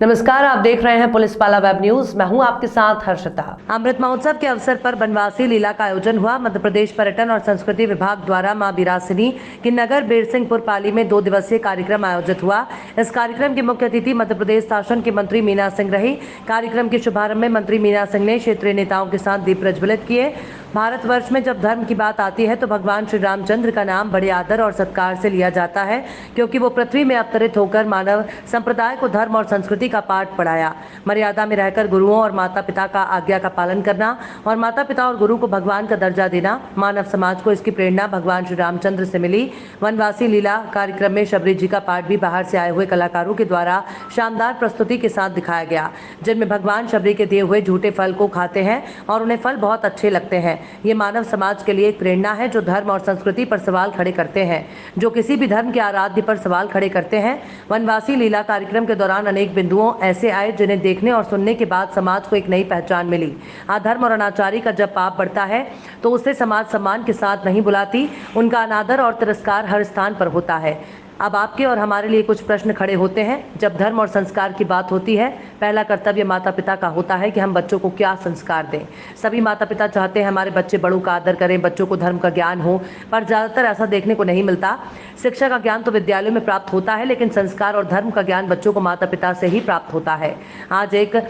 नमस्कार, आप देख रहे हैं पुलिस पाला वेब न्यूज। मैं हूं आपके साथ हर्षिता। अमृत महोत्सव के अवसर पर बनवासी लीला का आयोजन हुआ। मध्य प्रदेश पर्यटन और संस्कृति विभाग द्वारा मां बिरासिनी की नगर बीरसिंहपुर पाली में 2 दिवसीय कार्यक्रम आयोजित हुआ। इस कार्यक्रम की मुख्य अतिथि मध्य प्रदेश शासन की मंत्री मीना सिंह रही। कार्यक्रम के शुभारंभ में मंत्री मीना सिंह ने क्षेत्रीय नेताओं के साथ दीप प्रज्वलित किए। भारतवर्ष में जब धर्म की बात आती है तो भगवान श्री रामचंद्र का नाम बड़े आदर और सत्कार से लिया जाता है, क्योंकि वो पृथ्वी में अवतरित होकर मानव संप्रदाय को धर्म और संस्कृति का पाठ पढ़ाया। मर्यादा में रहकर गुरुओं और माता पिता का आज्ञा का पालन करना और माता पिता और गुरु को भगवान का दर्जा देना। मानव समाज को इसकी प्रेरणा भगवान श्री रामचंद्र से मिली। वनवासी लीला कार्यक्रम में शबरी जी का पाठ भी बाहर से आए हुए कलाकारों के द्वारा शानदार प्रस्तुति के साथ दिखाया गया, जिनमें भगवान शबरी के दिए हुए झूठे फल को खाते हैं और उन्हें फल बहुत अच्छे लगते हैं। ये मानव समाज के लिए एक प्रेरणा है, जो धर्म और संस्कृति पर सवाल खड़े करते हैं, जो किसी भी धर्म के आराध्य पर सवाल खड़े करते हैं। वनवासी लीला कार्यक्रम के दौरान अनेक बिंदुओं ऐसे आए जिन्हें देखने और सुनने के बाद समाज को एक नई पहचान मिली। अधर्म और अनाचारी का जब पाप बढ़ता है तो उसे समाज सम्मान के साथ नहीं बुलाती, उनका अनादर और तिरस्कार हर स्थान पर होता है। अब आपके और हमारे लिए कुछ प्रश्न खड़े होते हैं। जब धर्म और संस्कार की बात होती है, पहला कर्तव्य माता पिता का होता है कि हम बच्चों को क्या संस्कार दें। सभी माता पिता चाहते हैं हमारे बच्चे बड़ों का आदर करें, बच्चों को धर्म का ज्ञान हो, पर ज़्यादातर ऐसा देखने को नहीं मिलता। शिक्षा का ज्ञान तो विद्यालयों में प्राप्त होता है, लेकिन संस्कार और धर्म का ज्ञान बच्चों को माता पिता से ही प्राप्त होता है। आज एक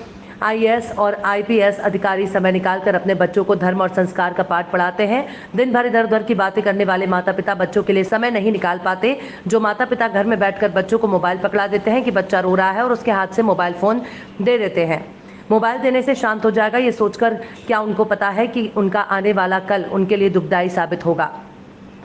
आईएएस और आईपीएस अधिकारी समय निकालकर अपने बच्चों को धर्म और संस्कार का पाठ पढ़ाते हैं। दिन भर इधर उधर की बातें करने वाले माता पिता बच्चों के लिए समय नहीं निकाल पाते। जो माता पिता घर में बैठकर बच्चों को मोबाइल पकड़ा देते हैं कि बच्चा रो रहा है और उसके हाथ से मोबाइल फ़ोन दे देते हैं। मोबाइल देने से शांत हो जाएगा, ये सोचकर क्या उनको पता है कि उनका आने वाला कल उनके लिए दुखदायी साबित होगा।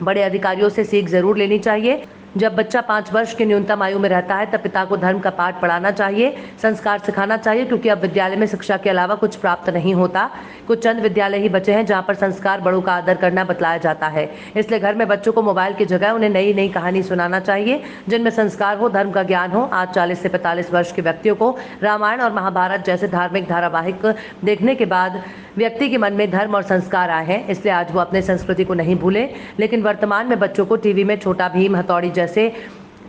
बड़े अधिकारियों से सीख जरूर लेनी चाहिए। जब बच्चा 5 वर्ष की न्यूनतम आयु में रहता है तब पिता को धर्म का पाठ पढ़ाना चाहिए, संस्कार सिखाना चाहिए, क्योंकि अब विद्यालय में शिक्षा के अलावा कुछ प्राप्त नहीं होता। कुछ चंद विद्यालय ही बचे हैं जहां पर संस्कार बड़ों का आदर करना बतलाया जाता है। इसलिए घर में बच्चों को मोबाइल की जगह उन्हें नई नई कहानी सुनाना चाहिए, जिनमें संस्कार हो, धर्म का ज्ञान हो। आज 40 से 45 वर्ष के व्यक्तियों को रामायण और महाभारत जैसे धार्मिक धारावाहिक देखने के बाद व्यक्ति के मन में धर्म और संस्कार आए हैं, इसलिए आज वो अपने संस्कृति को नहीं भूले। लेकिन वर्तमान में बच्चों को टीवी में छोटा भीम, हथौड़ी जैसे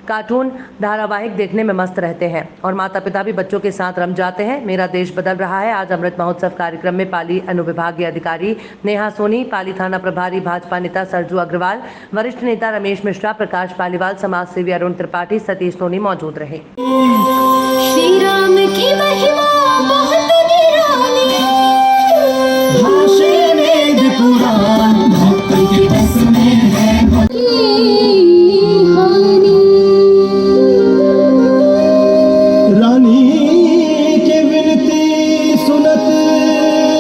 कार्टून धारावाहिक देखने में मस्त रहते हैं और माता पिता भी बच्चों के साथ रम जाते हैं। मेरा देश बदल रहा है। आज अमृत महोत्सव कार्यक्रम में पाली अनुविभागीय अधिकारी नेहा सोनी, पाली थाना प्रभारी भाजपा नेता सरजू अग्रवाल, वरिष्ठ नेता रमेश मिश्रा, प्रकाश पालीवाल, समाज सेवी अरुण त्रिपाठी, सतीश सोनी मौजूद रहे।